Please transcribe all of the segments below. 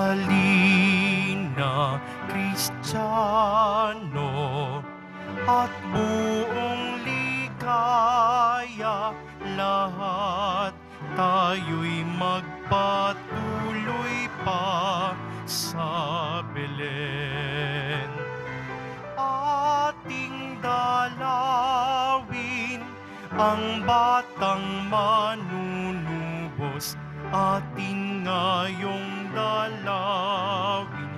halina Kristiyano at buong ligaya, lahat tayo'y magpatuloy pa sa Belen. Ating dalawin ang batang manunubos, ating ngayong dalawin,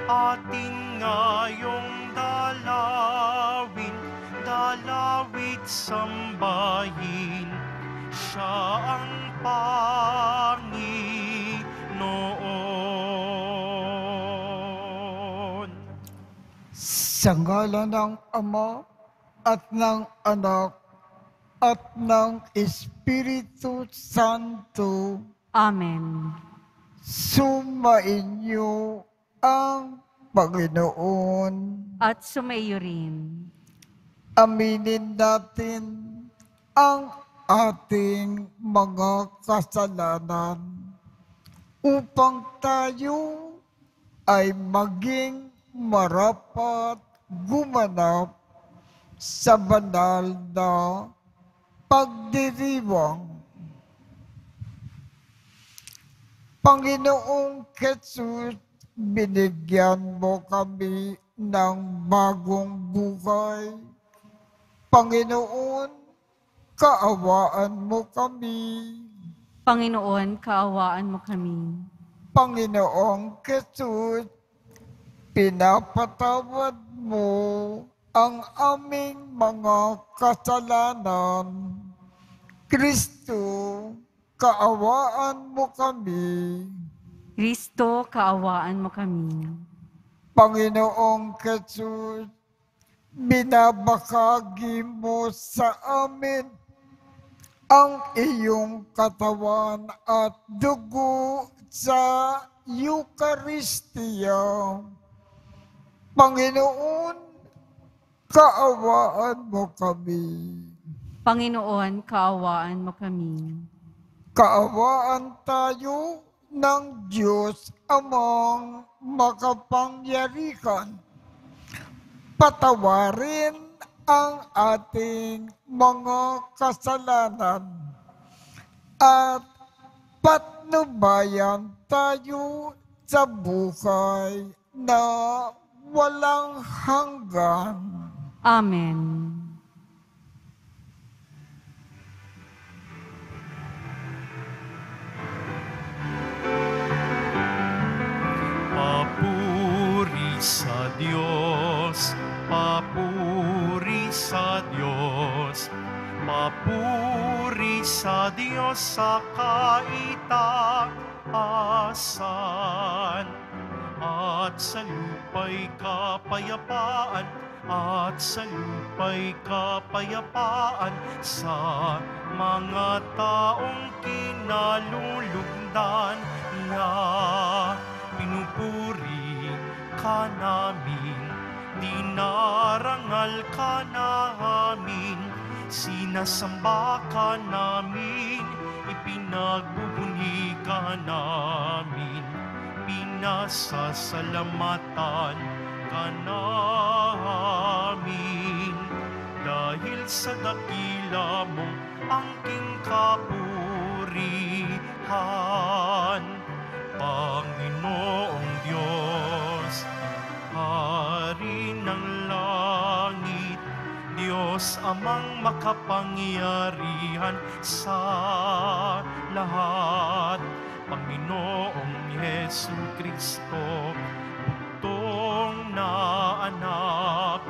ating ngayong dalawin, dalawit sambahin, siya ang Panginoon. Sa ngalan ng Ama at ng Anak at ng Espiritu Santo. Amen. Sumainyo ang Panginoon. At sumaiyo rin. Aminin natin ang ating mga kasalanan upang tayo ay maging marapat gumanap sa banal na pagdiriwang. Panginoong Jesus, binigyan mo kami ng bagong buhay. Panginoon, kaawaan mo kami. Panginoon, kaawaan mo kami. Panginoong Jesus, pinapatawad mo ang aming mga kasalanan. Kristo, kaawaan mo kami. Kristo, kaawaan mo kami. Panginoong Jesus, binabahagi mo sa amin ang iyong katawan at dugo sa Eucharistia. Panginoon, kaawaan mo kami. Panginoon, kaawaan mo kami. Kaawaan tayo ng Diyos Amang makapangyarihan. Patawarin ang ating mga kasalanan at patnubayan tayo sa buhay na walang hanggan. Amen. Papuri sa Diyos, papuri sa Diyos, papuri sa Diyos sa kaitaasan. At sa lupa'y kapayapaan, at sa lupa'y kapayapaan sa mga taong kinalulugdan niya. Pinupuri ka namin, dinarangal ka namin, sinasamba ka namin, ipinagbubunyi ka namin, pinasasalamatan ka namin. Dahil sa dakila mong angking kapurihan, Panginoong Diyos, Hari ng langit, Diyos Amang makapangyarihan sa lahat, Panginoong Jesucristo, bugtong na anak,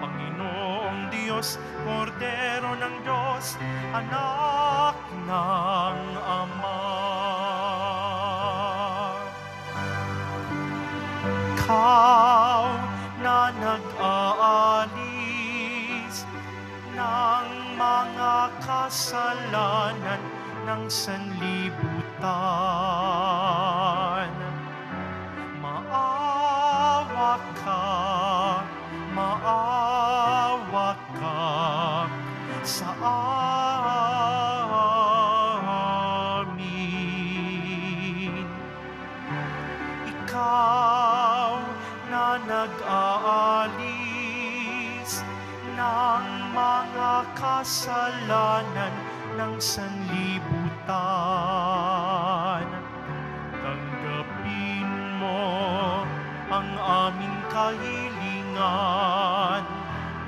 Panginoong Diyos, Kordero ng Diyos, anak ng Ama. Ikaw na nag-aalis ng mga kasalanan ng sanlibutan. Maawa ka sa amin. ikaw na nag-aalis ng mga kasalanan ng sanlibutan. Tanggapin mo ang aming kahilingan.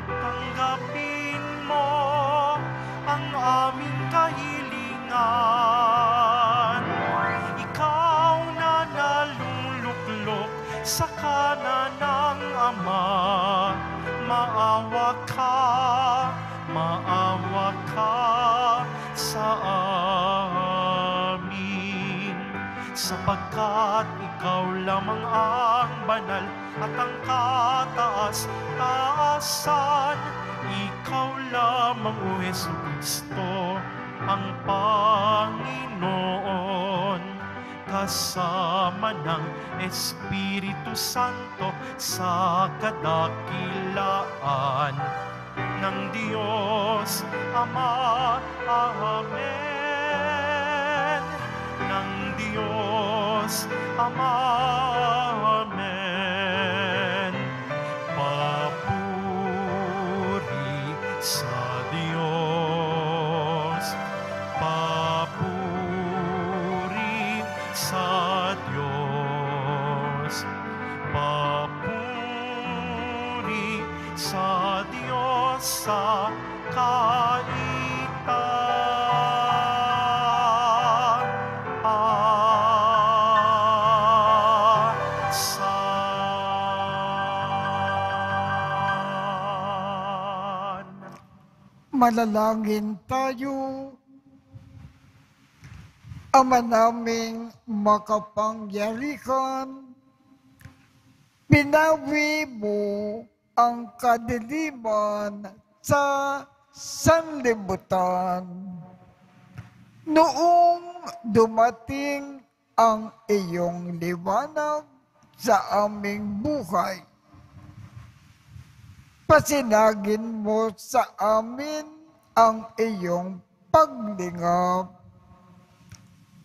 Tanggapin mo ang aming kahilingan. Ikaw na naluluklok sa kanan ng Ama, maawa ka sa amin. Sapagkat ikaw lamang ang banal at ang kataas-taasan. Ikaw lamang, O Jesucristo, ang Panginoon, kasama ng Espiritu Santo sa kadakilaan ng Diyos Ama. Amen. Ng Diyos Ama. Amen. Papuri sa Diyos. Papuri sa Diyos. Papuri sa Diyos sa kaitaasan. Manalangin tayo. Ama naming makapangyarihan, pinawi mo ang kadiliman sa sanlibutan. Noong dumating ang iyong liwanag sa aming buhay, pasinagin mo sa amin ang iyong paglingap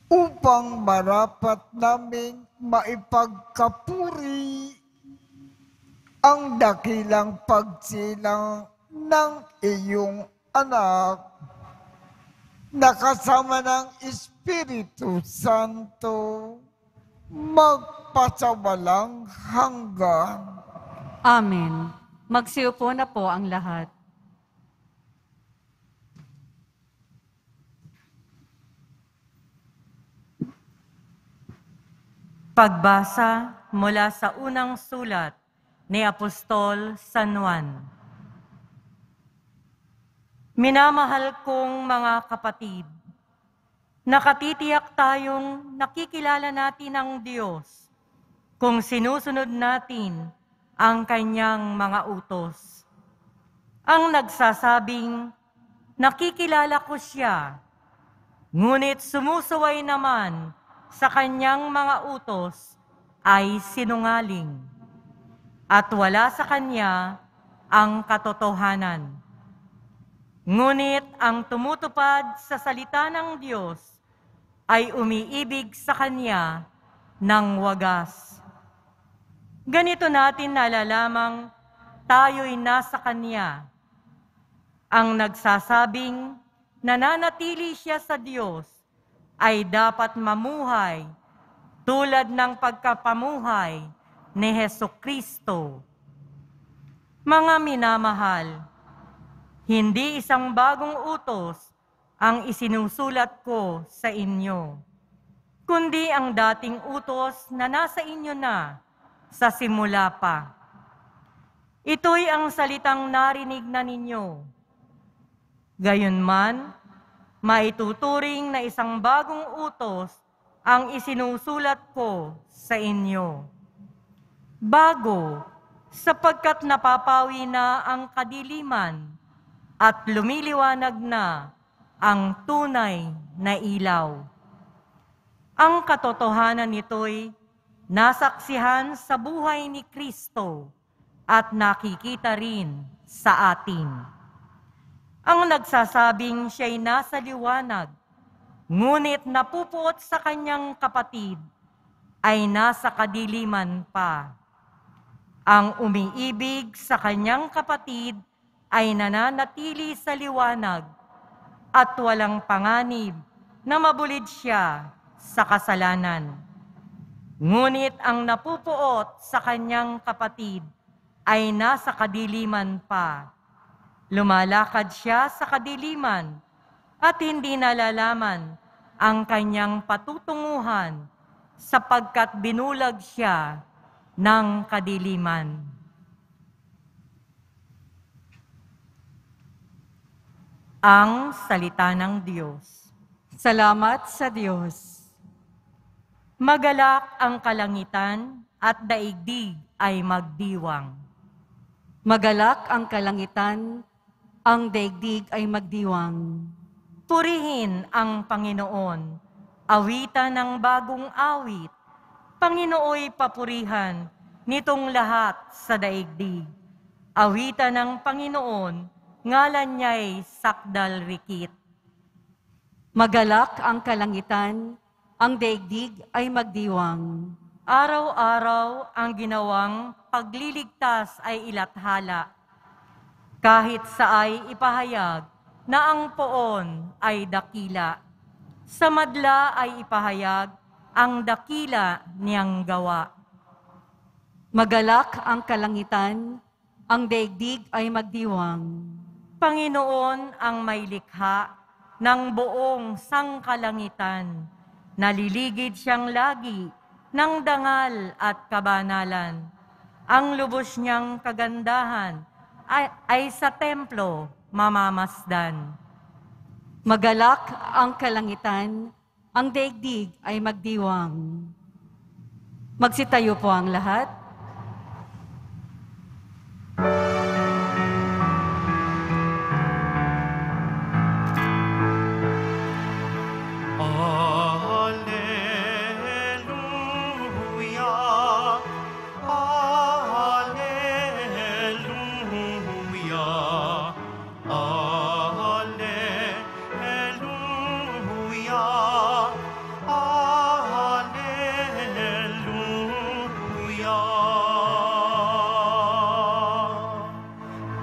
upang marapat naming maipagkapuri ang dakilang pagsilang ng iyong anak na kasama ng Espiritu Santo magpasawalang hanggan. Amen. Magsiupo na po ang lahat. Pagbasa mula sa unang sulat ni Apostol San Juan. Minamahal kong mga kapatid, nakatitiyak tayong nakikilala natin ang Diyos kung sinusunod natin ang kanyang mga utos. Ang nagsasabing, nakikilala ko siya, ngunit sumusuway naman sa kanyang mga utos ay sinungaling, at wala sa kanya ang katotohanan. Ngunit ang tumutupad sa salita ng Diyos ay umiibig sa kanya ng wagas. Ganito natin nalalamang tayo'y nasa kanya. Ang nagsasabing nananatili siya sa Diyos ay dapat mamuhay tulad ng pagkapamuhay ni Hesukristo. Mga minamahal, hindi isang bagong utos ang isinusulat ko sa inyo, kundi ang dating utos na nasa inyo na sa simula pa. Ito'y ang salitang narinig na ninyo. Gayunman, maituturing na isang bagong utos ang isinusulat ko sa inyo. Bago, sapagkat napapawi na ang kadiliman at lumiliwanag na ang tunay na ilaw. Ang katotohanan nito'y nasaksihan sa buhay ni Kristo at nakikita rin sa atin. Ang nagsasabing siya'y nasa liwanag, ngunit napupuot sa kanyang kapatid, ay nasa kadiliman pa. Ang umiibig sa kanyang kapatid ay nananatili sa liwanag at walang panganib na mabulid siya sa kasalanan. Ngunit ang napupuot sa kanyang kapatid ay nasa kadiliman pa. Lumalakad siya sa kadiliman at hindi nalalaman ang kanyang patutunguhan sapagkat binulag siya ng kadiliman. Ang salita ng Diyos. Salamat sa Diyos. Magalak ang kalangitan at daigdig ay magdiwang. Magalak ang kalangitan, ang daigdig ay magdiwang. Purihin ang Panginoon, awitan ng bagong awit. Panginooy papurihan nitong lahat sa daigdig. Awitan ng Panginoon, ngalan niya'y sakdal rikit. Magalak ang kalangitan, ang daigdig ay magdiwang. Araw-araw ang ginawang pagliligtas ay ilathala. Kahit saay ipahayag na ang poon ay dakila. Sa madla ay ipahayag ang dakila niyang gawa. Magalak ang kalangitan, ang daigdig ay magdiwang. Panginoon ang may likha ng buong sangkalangitan. Naliligid siyang lagi ng dangal at kabanalan. Ang lubos niyang kagandahan ay sa templo mamamasdan. Magalak ang kalangitan, ang daigdig ay magdiwang. Magsitayo po ang lahat.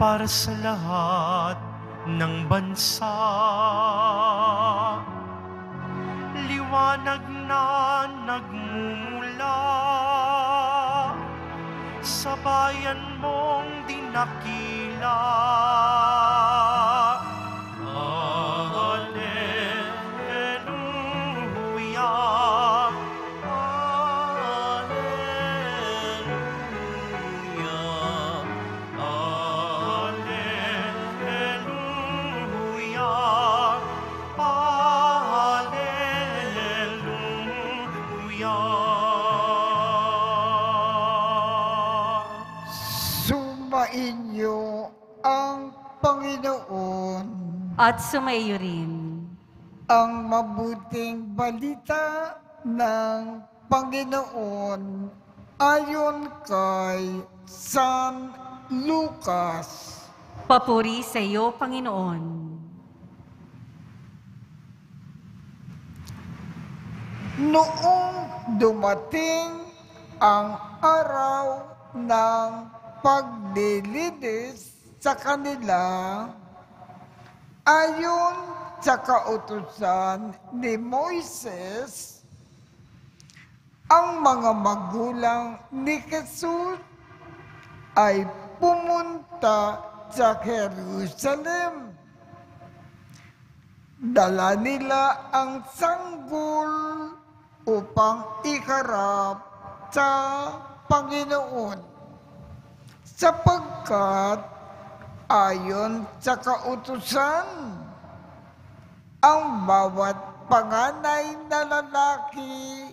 Para sa lahat ng bansa, liwanag na nagmumula sa bayan mong dinakila. Sumainyo ang Panginoon. At sumaiyo rin. Ang mabuting balita ng Panginoon ayon kay San Lucas. Papuri sa iyo, Panginoon. Noong dumating ang araw ng paglilinis sa kanila, ayon sa kautusan ni Moises, ang mga magulang ni Jesus ay pumunta sa Jerusalem. Dala nila ang sanggol upang iharap sa Panginoon, sapagkat ayon sa kautusan, ang bawat panganay na lalaki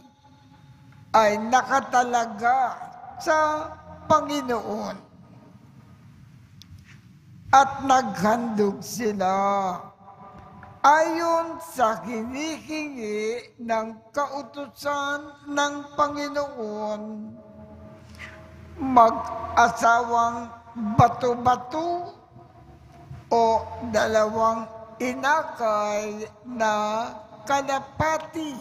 ay nakatalaga sa Panginoon. At naghandog sila ayon sa hinihingi ng kautusan ng Panginoon, mag-asawang bato-bato o dalawang inakay na kalapati.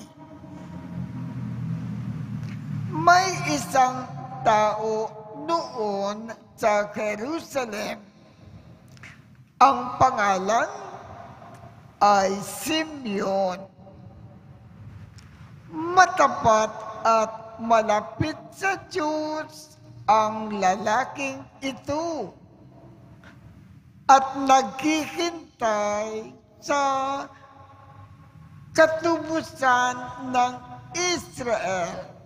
May isang tao noon sa Jerusalem. Ang pangalan ay Simeon. Matapat at malapit sa Diyos ang lalaking ito at naghihintay sa katubusan ng Israel.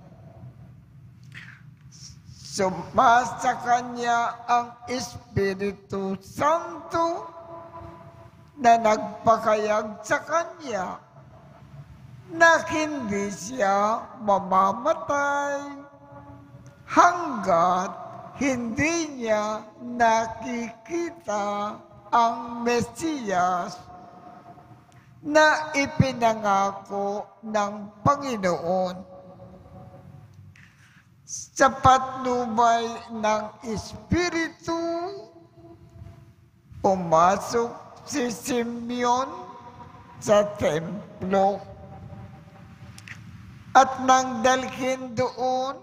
Sumasa kanya ang Espiritu Santo na nagpakayag sa kanya na hindi siya mamamatay hanggat hindi niya nakikita ang Mesiyas na ipinangako ng Panginoon. Sa patnubay ng Espiritu, pumasok si Simeon sa templo at nang dalhin doon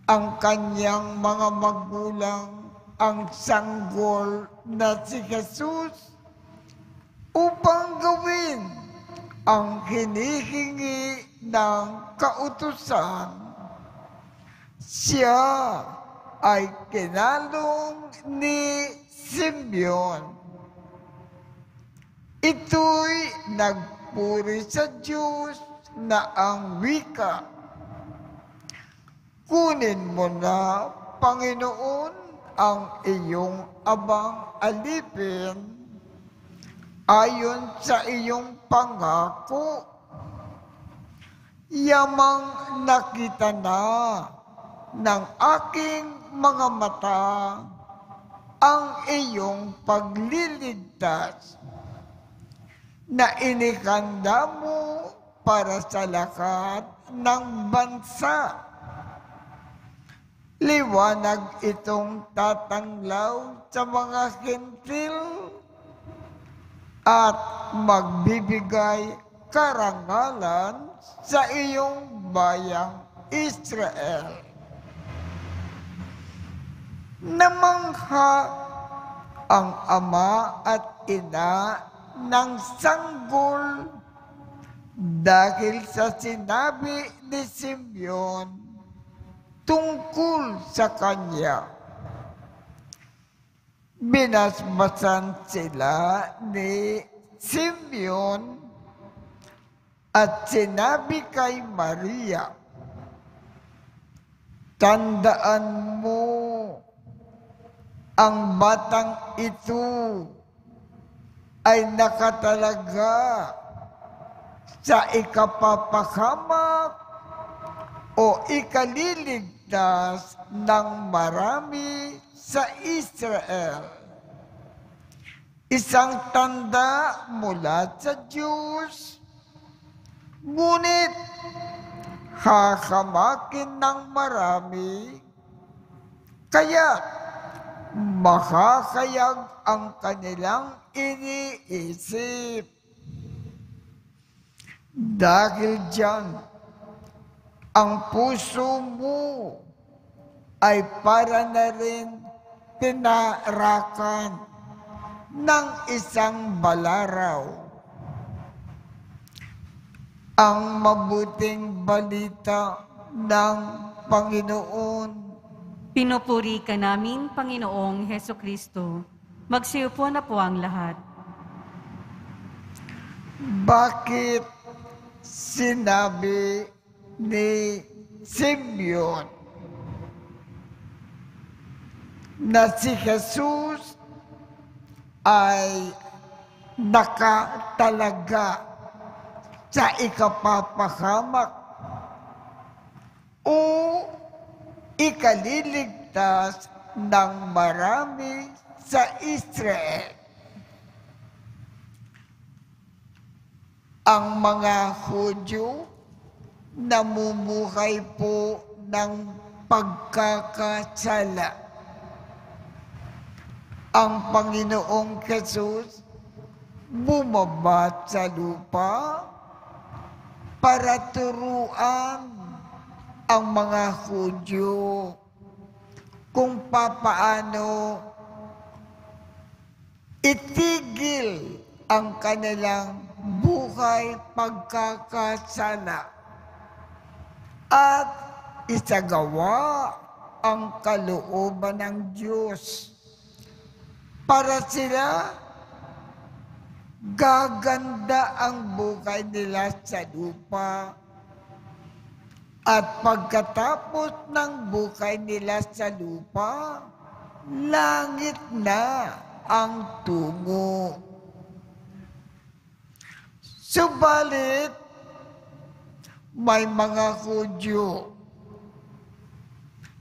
ang kanyang mga magulang ang sanggol na si Jesus upang gawin ang hinihingi ng kautusan. Siya ay kinalong ni Simeon. Ito'y nagpuri sa Diyos na ang wika, kunin mo na, Panginoon, ang iyong abang alipin ayon sa iyong pangako. Yamang nakita na ng aking mga mata ang iyong pagliligtas na inikanda mo para sa lahat ng bansa. Liwanag itong tatanglaw sa mga Hentil at magbibigay karangalan sa iyong bayang Israel. Namangha ang ama at ina ng sanggol dahil sa sinabi ni Simeon tungkol sa kanya. Binasbasan sila ni Simeon at sinabi kay Maria, tandaan mo, ang batang ito ay nakatalaga sa ikapapahamak o ikaliligtas ng marami sa Israel. Isang tanda mula sa Diyos, ngunit hahamakin ng marami, kaya makakayag ang kanilang iniisip. Dahil diyan, ang puso mo ay para na rin tinarakan ng isang balaraw. Ang mabuting balita ng Panginoon. Pinupuri ka namin, Panginoong Hesukristo. Magsiupo na po ang lahat. Bakit sinabi ni Simeon na si Jesus ay nakatalaga sa ikapapahamak o ikaliligtas ng marami sa Israel? Ang mga Hudyo namumuhay po ng pagkakasala. Ang Panginoong Jesus bumaba sa lupa para turuan ang mga Hudyo kung papaano itigil ang kanilang buhay pagkakasala at isagawa ang kalooban ng Diyos para sila gaganda ang buhay nila sa lupa. At pagkatapos ng buhay nila sa lupa, langit na ang tungo. Subalit, may mga Hudyo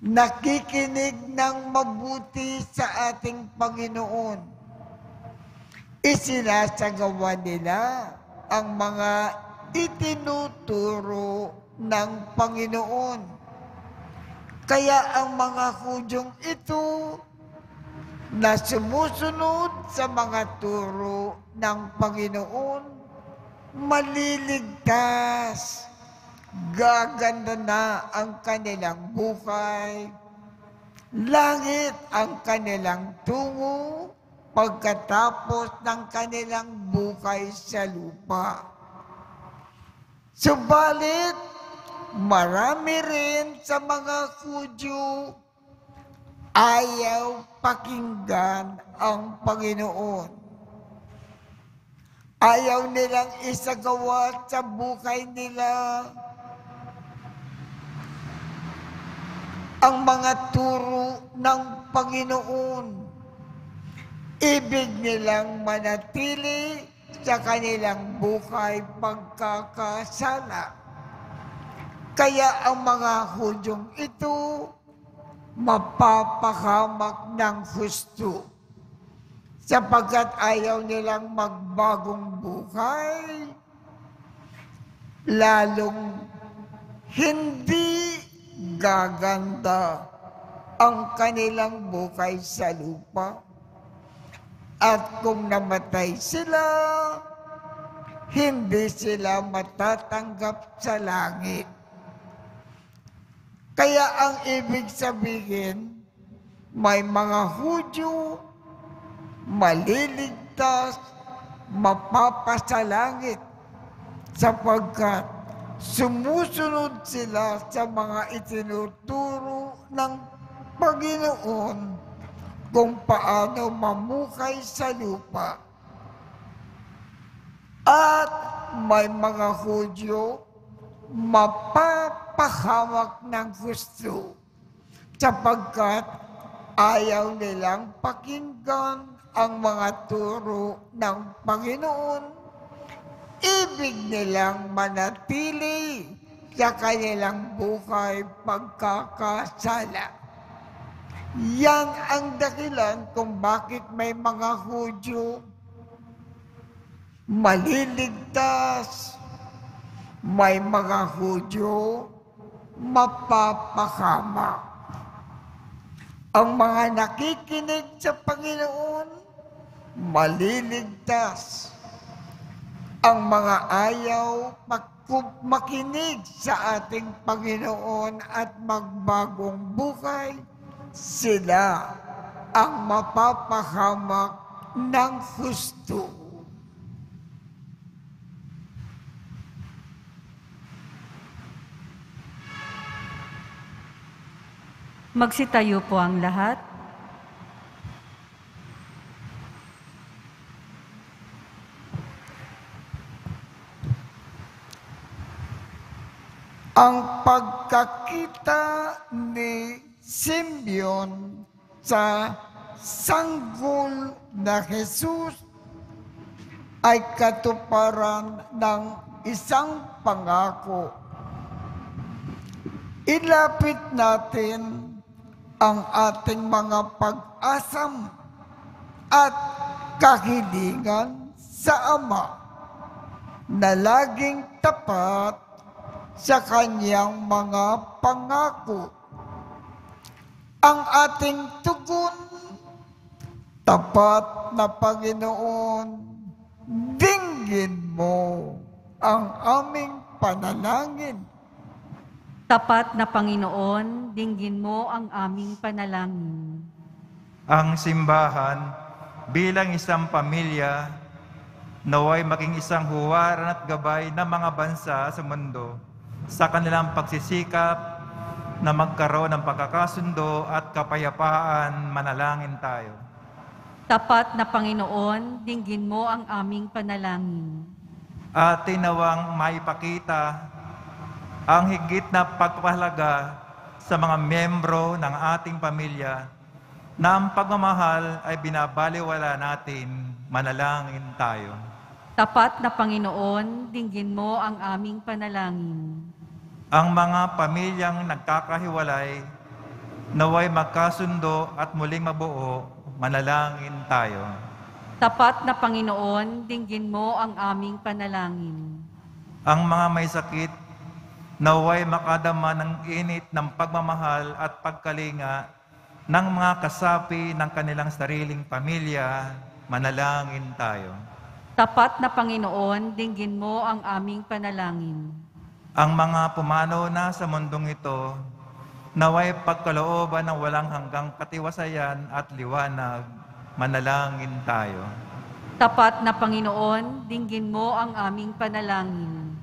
nakikinig ng mabuti sa ating Panginoon. Isinasagawa nila ang mga itinuturo ng Panginoon. Kaya ang mga Hudyong ito na sumusunod sa mga turo ng Panginoon, maliligtas. Gaganda na ang kanilang buhay. Langit ang kanilang tungo pagkatapos ng kanilang buhay sa lupa. Subalit, marami rin sa mga Hudyo ayaw pakinggan ang Panginoon. Ayaw nilang isagawa sa buhay nila ang mga turo ng Panginoon. Ibig nilang manatili sa kanilang buhay pagkakasala. Kaya ang mga Hudyong ito mapapahamak ng husto sapagkat ayaw nilang magbagong buhay, lalong hindi gaganda ang kanilang buhay sa lupa. At kung namatay sila, hindi sila matatanggap sa langit. Kaya ang ibig sabihin, may mga Hudyo maliligtas, mapapasalangit sapagkat sumusunod sila sa mga itinuturo ng Panginoon kung paano mamuhay sa lupa. At may mga Hudyo mapapahamak ng gusto sapagkat ayaw nilang pakinggan ang mga turo ng Panginoon. Ibig nilang manatili sa kanilang buhay pagkakasala. Yan ang dahilan kung bakit may mga Hudyo maliligtas, may mga Hudyo mapapahamak. Ang mga nakikinig sa Panginoon, maliligtas. Ang mga ayaw makinig sa ating Panginoon at magbagong buhay, sila ang mapapahamak ng husto. Magsitayo po ang lahat. Ang pagkakita ni Simeon sa sanggol na Jesus ay katuparan ng isang pangako. Ilapit natin ang ating mga pag-asam at kahilingan sa Ama na laging tapat sa kanyang mga pangako. Ang ating tugon, tapat na Panginoon, dinggin mo ang aming panalangin. Tapat na Panginoon, dinggin mo ang aming panalangin. Ang simbahan bilang isang pamilya naway maging isang huwaran at gabay ng mga bansa sa mundo sa kanilang pagsisikap na magkaroon ng pagkakasundo at kapayapaan. Manalangin tayo. Tapat na Panginoon, dinggin mo ang aming panalangin. At tinawang maipakita ang higit na pagpapahalaga sa mga miyembro ng ating pamilya na ang pagmamahal ay binabaliwala natin. Manalangin tayo. Tapat na Panginoon, dinggin mo ang aming panalangin. Ang mga pamilyang nagkakahiwalay naway magkasundo at muling mabuo. Manalangin tayo. Tapat na Panginoon, dinggin mo ang aming panalangin. Ang mga may sakit naway makadama ng init ng pagmamahal at pagkalinga ng mga kasapi ng kanilang sariling pamilya. Manalangin tayo. Tapat na Panginoon, dinggin mo ang aming panalangin. Ang mga pumanaw na sa mundong ito naway pagkalooban ng walang hanggang katiwasayan at liwanag. Manalangin tayo. Tapat na Panginoon, dinggin mo ang aming panalangin.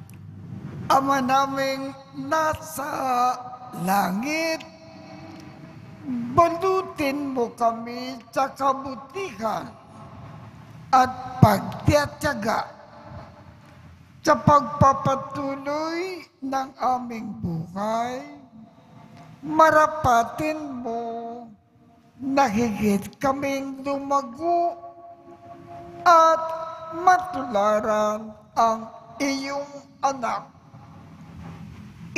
Ama naming nasa langit, balutin mo kami sa kabutihan at pagtiyatyaga sa pagpapatuloy ng aming buhay. Marapatin mo na higit kaming lumago at matularan ang iyong anak.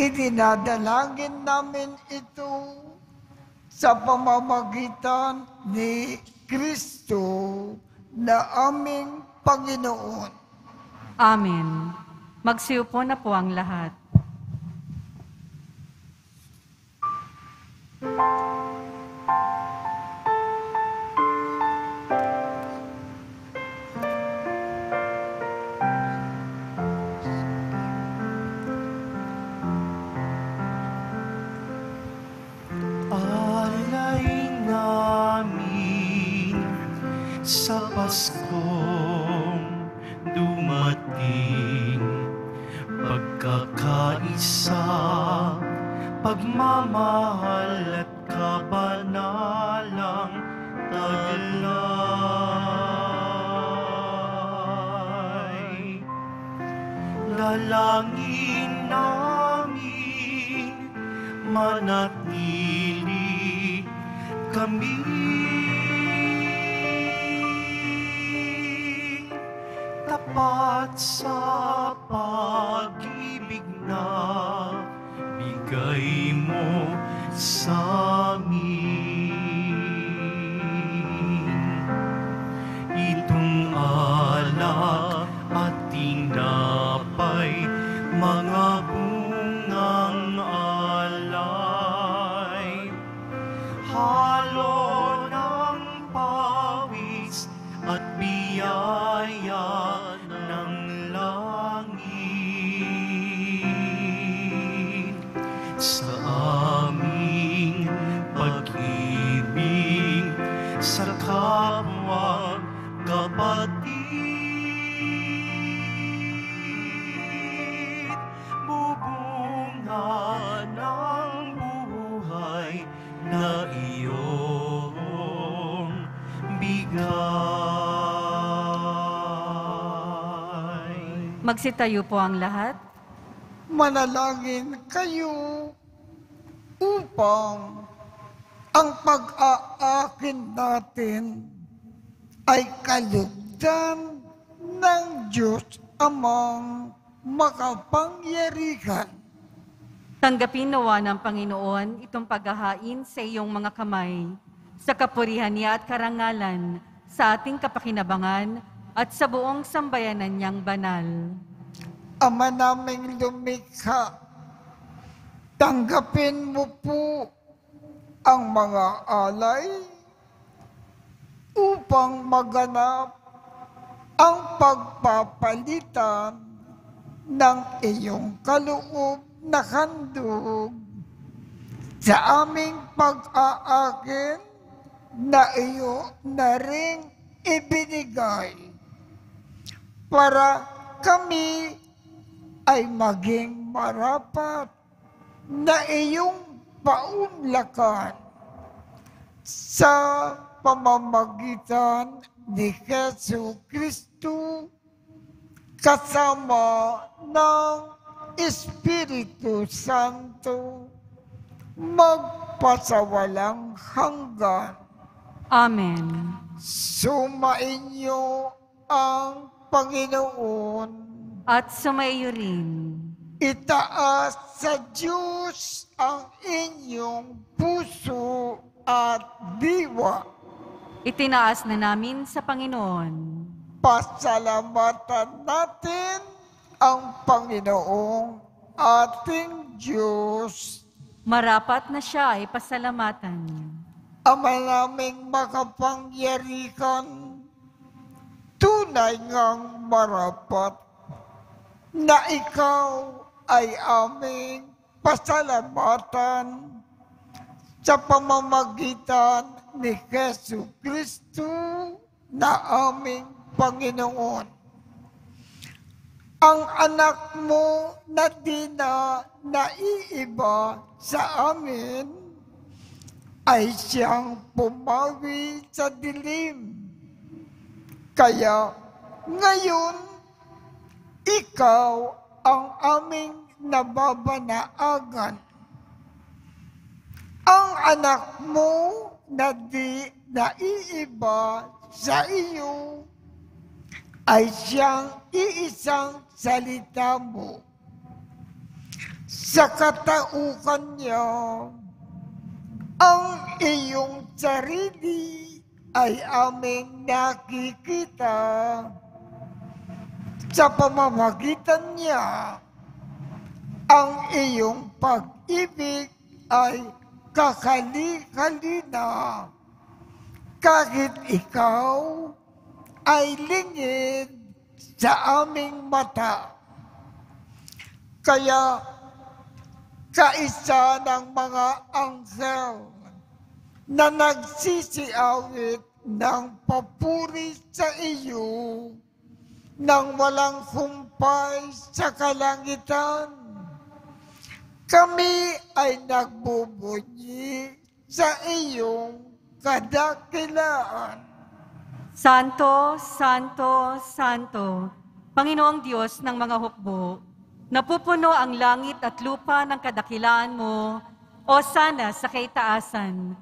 Idinadalangin namin ito sa pamamagitan ni Kristo na aming Panginoon. Amen. Magsiupo na po ang lahat. Alay namin sa Paskong dumating, pagkakaisa, pagmamahal at kabanalang taglay. Dalangin namin manatili kami tapat sa pag-ibig na bigay mo sa amin. Itong alak at tinapay, mga bungang alay, halo ng pawis at biyaya ng langit. Sa aming pag-ibig sa kapwa kapatid, bubunga ng buhay na iyong bigay. Magsitayo po ang lahat. Manalangin kayo upang ang pag-aakin natin ay kalugdan ng Diyos Amang makapangyarihan. Tanggapin nawa ng Panginoon itong paghahain sa iyong mga kamay, sa kapurihan niya at karangalan, sa ating kapakinabangan at sa buong sambayanan niyang banal. Ama naming lumikha, tanggapin mo po ang mga alay upang maganap ang pagpapalitan ng iyong kaloob na handog sa aming pag-aakin na iyo na rin ibinigay para kami ay maging marapat na iyong paunlakan sa pamamagitan ni Jesu Kristo kasama ng Espiritu Santo magpasawalang hanggan. Amen. Sumainyo ang Panginoon. At sumaiyo rin. Itaas sa Diyos ang inyong puso at diwa. Itinaas na namin sa Panginoon. Pasalamatan natin ang Panginoong ating Diyos. Marapat na siya ay pasalamatan. Ama naming makapangyarihan, tunay ngang marapat na ikaw ay aming pasalamatan sa pamamagitan ni Jesu Kristo na aming Panginoon. Ang anak mo na di na naiiba sa amin ay siyang pumawi sa dilim. Kaya ngayon, ikaw ang aming nababanaagan. Ang anak mo na di naiiba sa iyo ay siyang iisang salita mo. Sa katauhan niya, ang iyong sarili ay aming nakikita. Sa pamamagitan niya, ang iyong pag-ibig ay kakali-kalina. Kahit ikaw ay lingid sa aming mata. Kaya kaisa ng mga anghel na nagsisiawit ng papuri sa iyo nang walang humpay sa kalangitan. Kami ay nagbubunyi sa iyong kadakilaan. Santo, Santo, Santo, Panginoong Diyos ng mga hukbo, napupuno ang langit at lupa ng kadakilaan mo, o sana sa kaitaasan.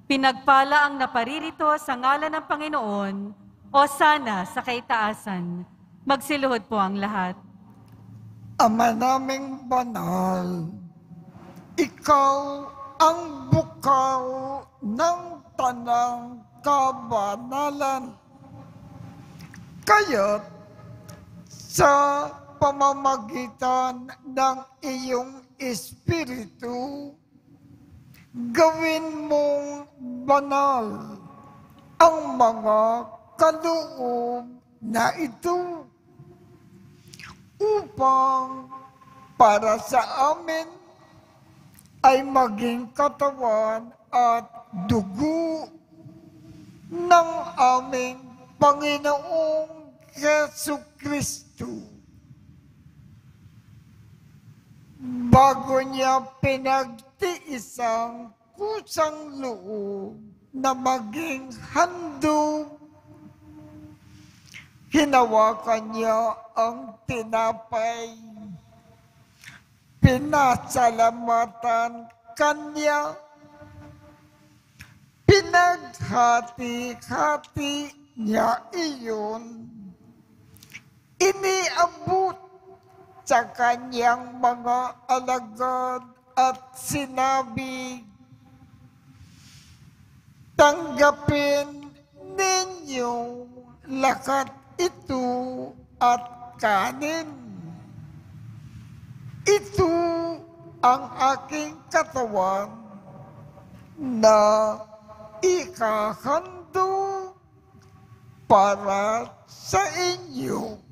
Pinagpala ang naparirito sa ngalan ng Panginoon, o sana sa kaitaasan. Magsiluhod po ang lahat. Ama naming banal, ikaw ang bukaw ng tanang kabanalan. Kaya't sa pamamagitan ng iyong Espiritu, gawin mong banal ang mga kaloob na ito upang para sa amin ay maging katawan at dugo ng aming Panginoong Jesucristo. Bago niya pinagtiisang kusang loob na maging handog, hinawakan niya ang tinapay. Pinasalamatan kanya. Pinaghati-hati niya iyon. Iniabot sa kanyang mga alagad at sinabi, tanggapin ninyong lakat ito at kanin. Ito ang aking katawan na ikahando para sa inyo.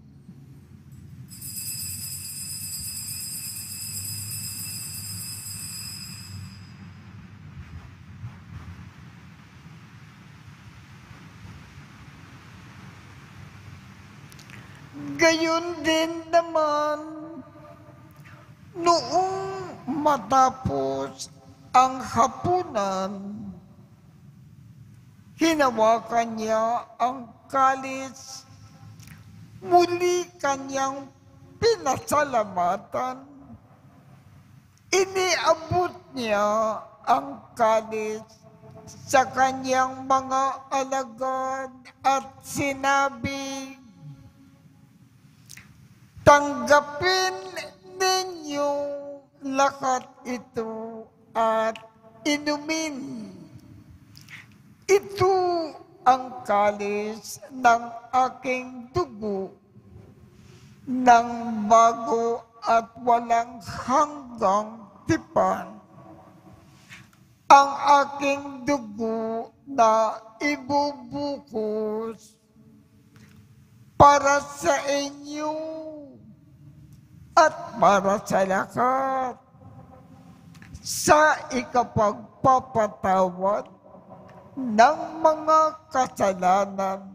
Gayon din naman, noong matapos ang hapunan, hinawakan niya ang kalis, muli kanyang pinasalamatan. Iniabot niya ang kalis sa kanyang mga alagad at sinabi, "Tanggapin ninyo lahat ito at inumin. Ito ang kalis ng aking dugo ng bago at walang hanggang tipan. Ang aking dugo na ibubukos para sa inyo at para sa lahat sa ikapagpapatawad ng mga kasalanan.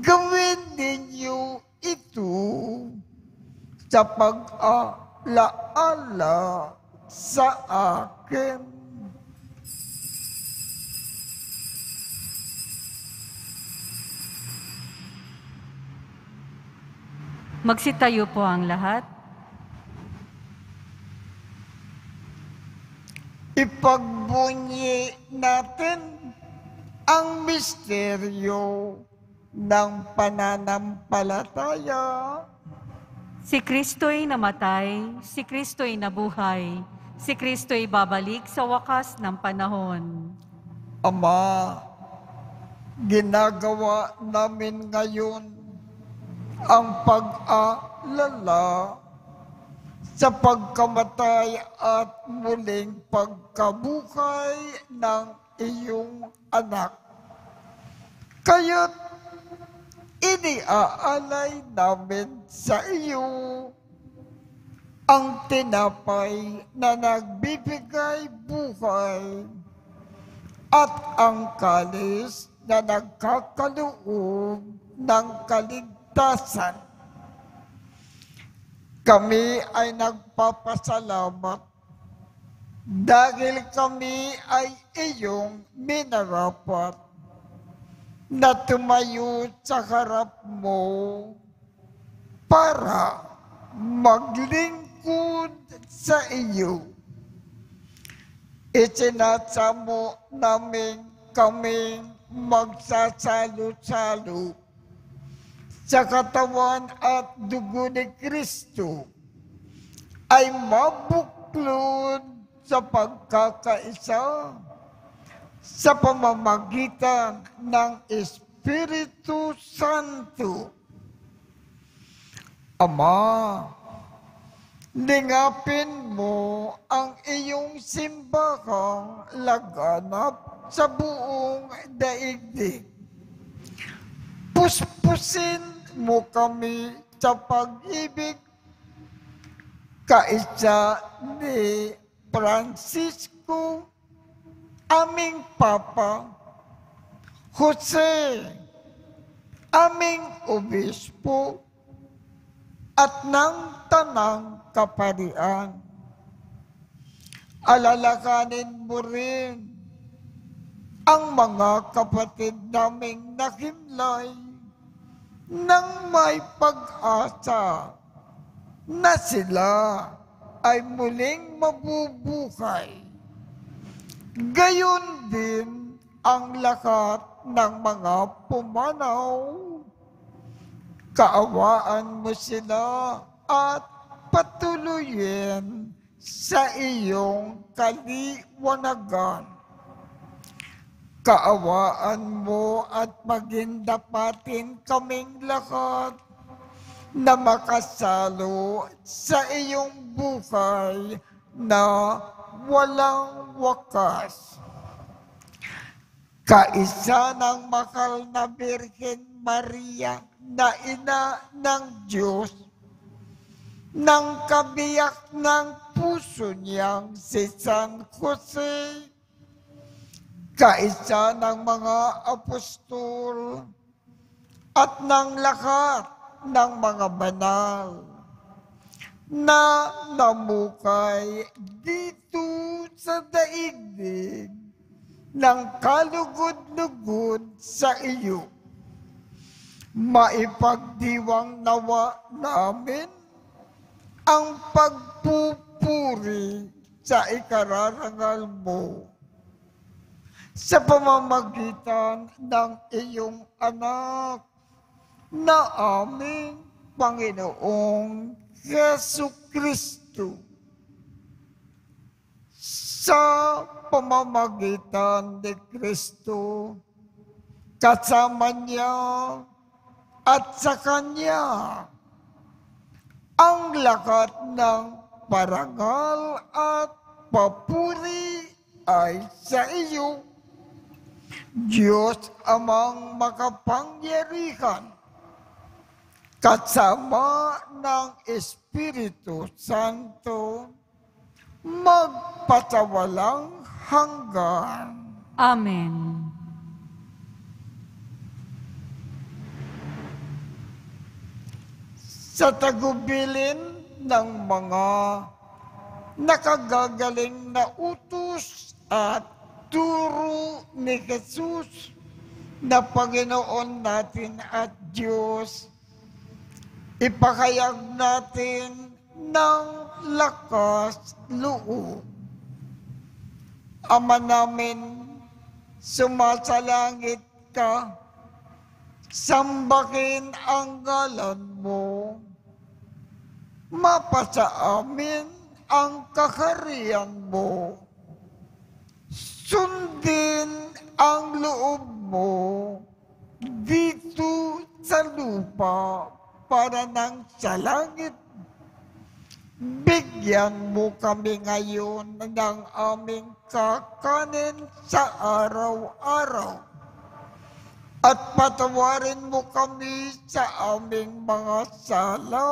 Gawin ninyo ito sa pag-alaala sa akin." Magsitayo po ang lahat. Ipagbunyi natin ang misteryo ng pananampalataya. Si Kristo'y namatay, si Kristo'y nabuhay, si Kristo'y babalik sa wakas ng panahon. Ama, ginagawa namin ngayon ang pag-alala sa pagkamatay at muling pagkabuhay ng iyong anak. Kaya't iniaalay namin sa iyo ang tinapay na nagbibigay buhay at ang kalis na nagkakaloob ng kaligtasan. Kami ay nagpapasalamat dahil kami ay iyong minarapat na tumayo sa harap mo para maglingkod sa iyo. Isinasamo namin kaming magsasalo-salo sa katawan at dugo ni Kristo ay mabuklod sa pagkakaisa sa pamamagitan ng Espiritu Santo. Ama, lingapin mo ang iyong simbahang laganap sa buong daigdig. Puspusin mo kami sa pag-ibig kaisa ni Francisco, aming Papa, Jose, aming Obispo, at ng Tanang Kaparian. Alalakanin mo rin ang mga kapatid naming nakimlay nang may pag-asa na sila ay muling mabubuhay. Gayon din ang lahat ng mga pumanaw. Kaawaan mo sila at patuloyin sa iyong kaliwanagan. Kaawaan mo at magindapatin kaming lahat na makasalo sa iyong buhay na walang wakas. Kaisa ng mahal na Birhen Maria na ina ng Diyos, ng kabiyak ng puso niyang si San Jose, kaisa ng mga apostol at ng lahat ng mga banal na namukay dito sa daigdig ng kalugod-lugod sa iyo. Maipagdiwang nawa namin ang pagpupuri sa ikararangal mo sa pamamagitan ng iyong anak na aming Panginoong Jesucristo. Sa pamamagitan ni Kristo, kasama niya at sa Kanya, ang lahat ng parangal at papuri ay sa iyo, Diyos Amang makapangyarihan, kasama ng Espiritu Santo, magpatawalang hanggan. Amen. Sa tagubilin ng mga nakagagaling na utos at turo ni Jesus na Panginoon natin at Diyos, ipakayag natin ng lakas loob. Ama namin, sumasalangit ka, sambahin ang ngalan mo, mapasa amin ang kaharian mo, sundin ang loob mo dito sa lupa para nang sa langit. Bigyan mo kami ngayon ng aming kakanin sa araw-araw at patawarin mo kami sa aming mga sala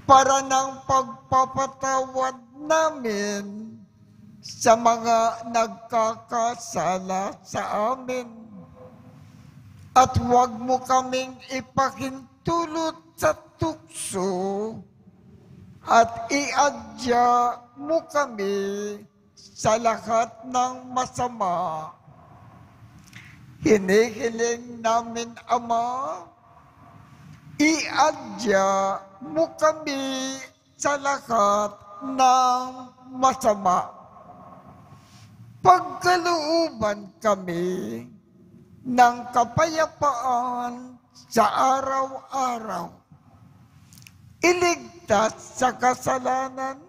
para ng pagpapatawad namin sa mga nagkakasala sa amin. At huwag mo kaming ipahintulot sa tukso at iadya mo kami sa lahat ng masama. Hinihiling namin, Ama, iadya mo kami sa lahat ng masama. Pagkalooban kami ng kapayapaan sa araw-araw. Iligtas sa kasalanan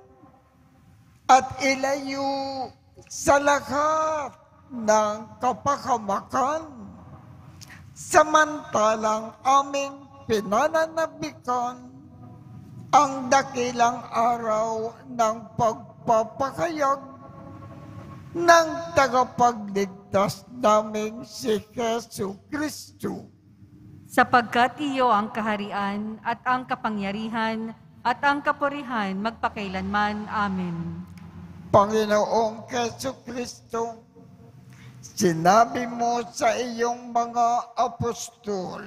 at ilayo sa lahat ng kapahamakan, samantalang aming pinananabikan ang dakilang araw ng pagpapakayag ng tagapagligtas naming si Jesucristo. Sapagkat iyo ang kaharian at ang kapangyarihan at ang kapurihan magpakailanman. Amen. Panginoong Jesucristo, sinabi mo sa iyong mga apostol,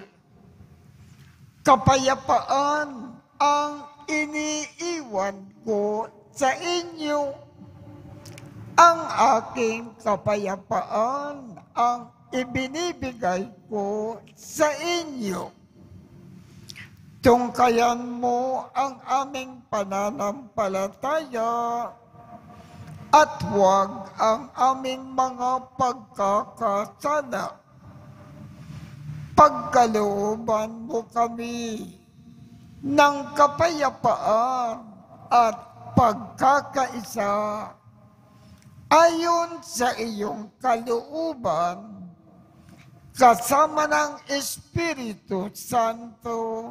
kapayapaan ang iniiwan ko sa inyo. Ang aking kapayapaan ang ibinibigay ko sa inyo. Tungkayan mo ang aming pananampalataya at huwag ang aming mga pagkakasala. Pagkalooban mo kami ng kapayapaan at pagkakaisa ayon sa iyong kalooban, kasama ng Espiritu Santo,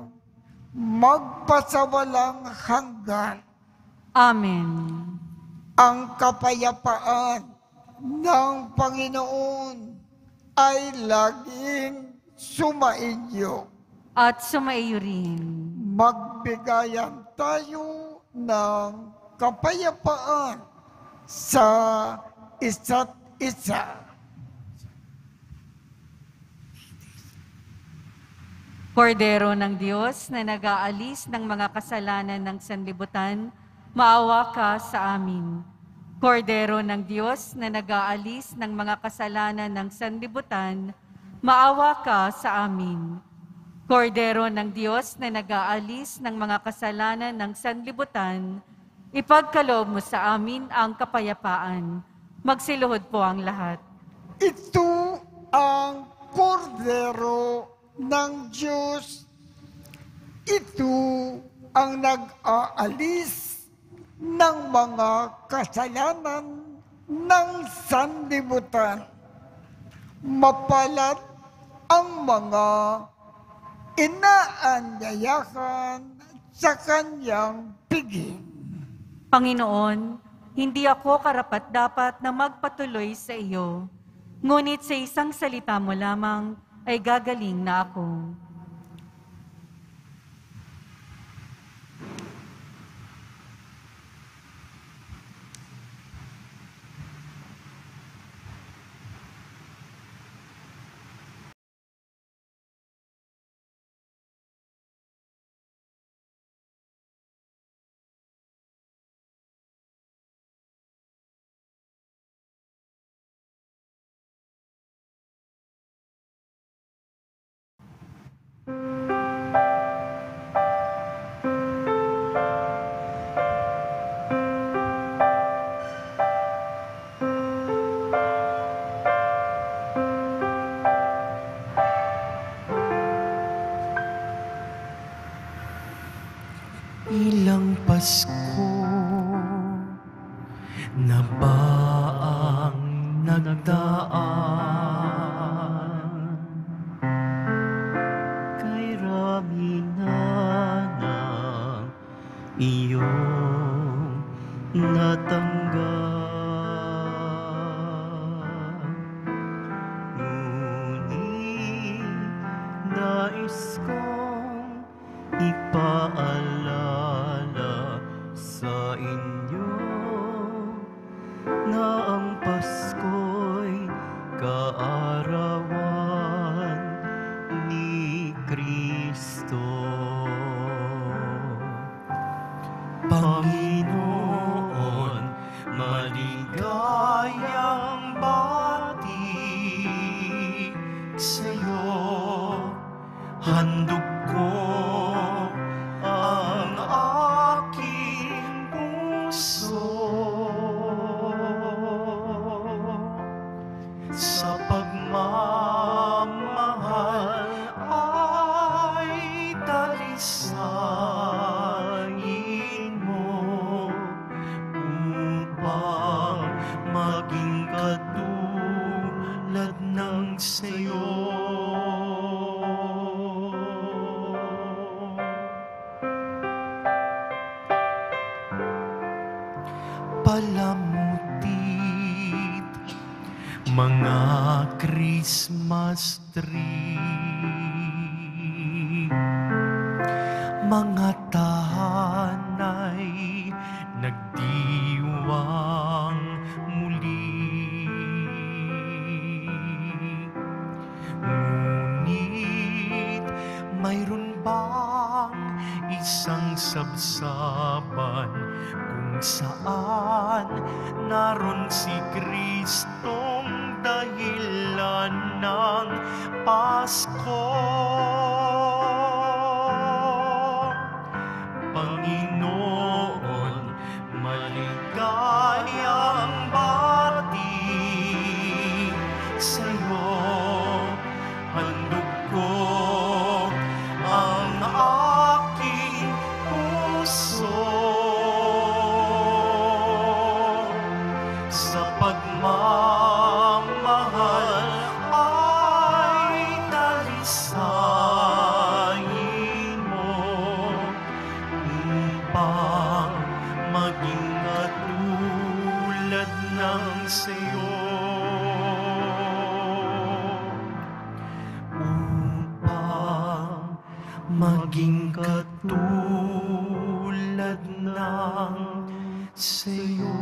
magpasawalang hanggan. Amen. Ang kapayapaan ng Panginoon ay laging sumainyo. At sumaiyo rin. Magbigayan tayo ng kapayapaan sa isa't isa. Kordero ng Diyos na nag-aalis ng mga kasalanan ng sanlibutan, maawa ka sa amin. Kordero ng Diyos na nag-aalis ng mga kasalanan ng sanlibutan, maawa ka sa amin. Kordero ng Diyos na nag-aalis ng mga kasalanan ng sanlibutan, ipagkaloob mo sa amin ang kapayapaan. Magsiluhod po ang lahat. Ito ang kordero ng Diyos. Ito ang nag-aalis ng mga kasalanan ng sanlibutan. Mapalad ang mga inaanyayahan sa kanyang piging. Panginoon, hindi ako karapat-dapat na magpatuloy sa iyo, ngunit sa isang salita mo lamang ay gagaling na ako. Ilang Pasko na ba ang nagdaan? Kay rami na ng iyong natanggap. Ngunit nais kong ipaalala sa inyo na ang Pasko'y kaarawan ni Kristo. Panginoon, maligayang bati sa'yo, handog ko ang aking puso sa pagmamahal ay dalisayin mo upang maging katulad ng sayo. Palamutit mga Christmas tree, mga tahanay nagdiwang muli. Ngunit mayroon bang isang sabsaban kung saan naroon si Kristong dahilan ng Pasko? Panginoon, maligayang bati sa'yo, handog ko ang aking puso sa pagmamahal ay dalisayin mo upang maging katulad ng sayo. Upang maging katulad ng sayo.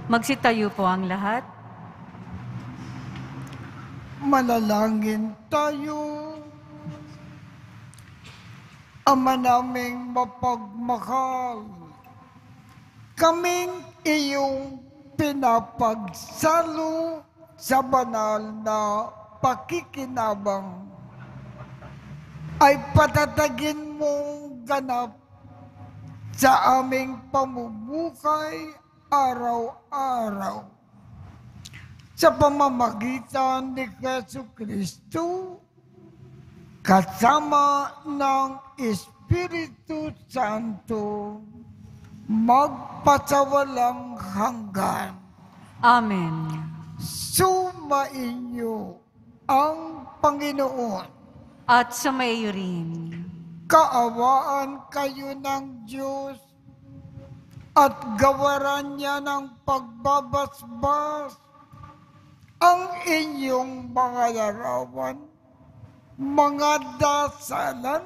Magsitayo po ang lahat. Manalangin tayo. Ama naming mapagmahal, kaming iyong pinapagsalo sa banal na pakikinabang ay patatagin mong ganap sa aming pamumuhay araw-araw. Sa pamamagitan ni Jesucristo, kasama ng Espiritu Santo, magpasawalang hanggan. Amen. Sumainyo ang Panginoon. At sumaiyo rin. Kaawaan kayo ng Diyos at gawaran niya ng pagbabasbas ang inyong mga larawan, mga dasalan,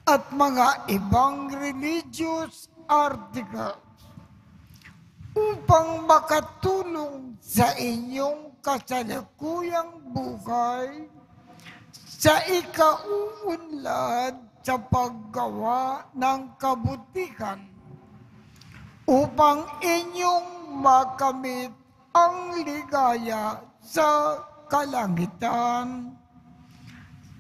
at mga ibang religious articles upang makatulong sa inyong kasalukuyang buhay sa ikauunlad sa paggawa ng kabutihan upang inyong makamit ang ligaya sa kalangitan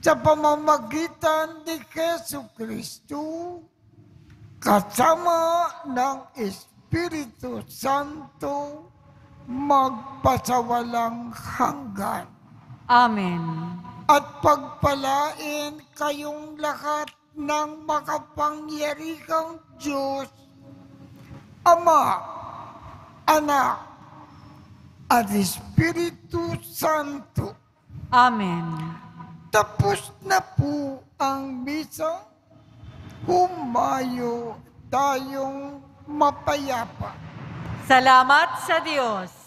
sa pamamagitan ni Jesucristo kasama ng Espiritu Santo magpasawalang hanggan. Amen. At pagpalain kayong lahat ng makapangyarihang Diyos, Ama, Anak, at Espiritu Santo. Amen. Tapos na po ang misa, humayo tayong mapayapa. Salamat sa Diyos.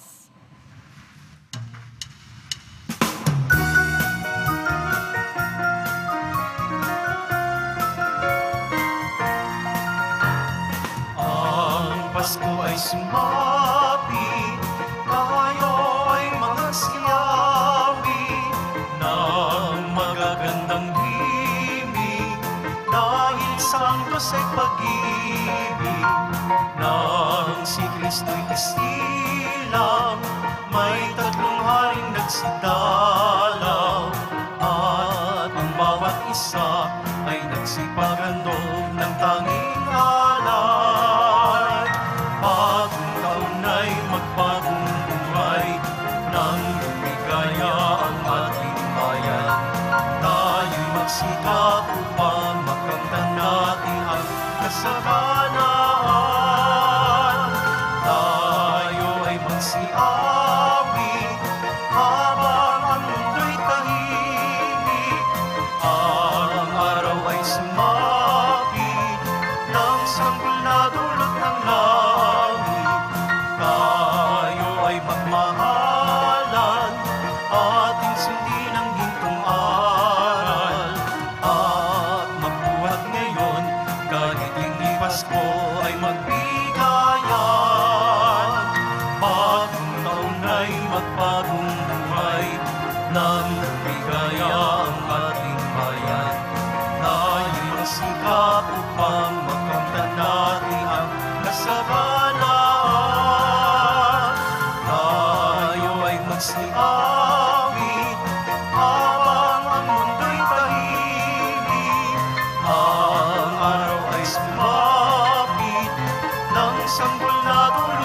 Pasko ay sumapi, tayo ay mga siyawi ng magagandang himig, dahil sa Diyos ay pag-ibig, nang si Kristo'y isilang, may tatlong haring nagsidalaw, at ang bawat isa ay nagsipagandong ng tanging alay. Bagong taon ay magbagong buhay, nang lumigaya ang ating bayan. Tayo'y magsikap upang makamtan natin ang kasaganaan. Tayo ay magsiawi habang ang mundo'y tahimik. Ang araw ay sumapit, nang sanggol na dulot ng langit. Tayo ay magmahalan, ating sundin ang gintong aral, at magbuhat ngayon kahit hindi Pasko ay magbigayan. Bagong taon ay magbagong buhay, nang lumigaya ang ating bayan. Tayo'y magsikap upang makamtan natin ang kasaganaan. Tayo ay magsiawit habang ang mundo'y tahimik. Ang araw ay sumapit, nang sanggol na dulo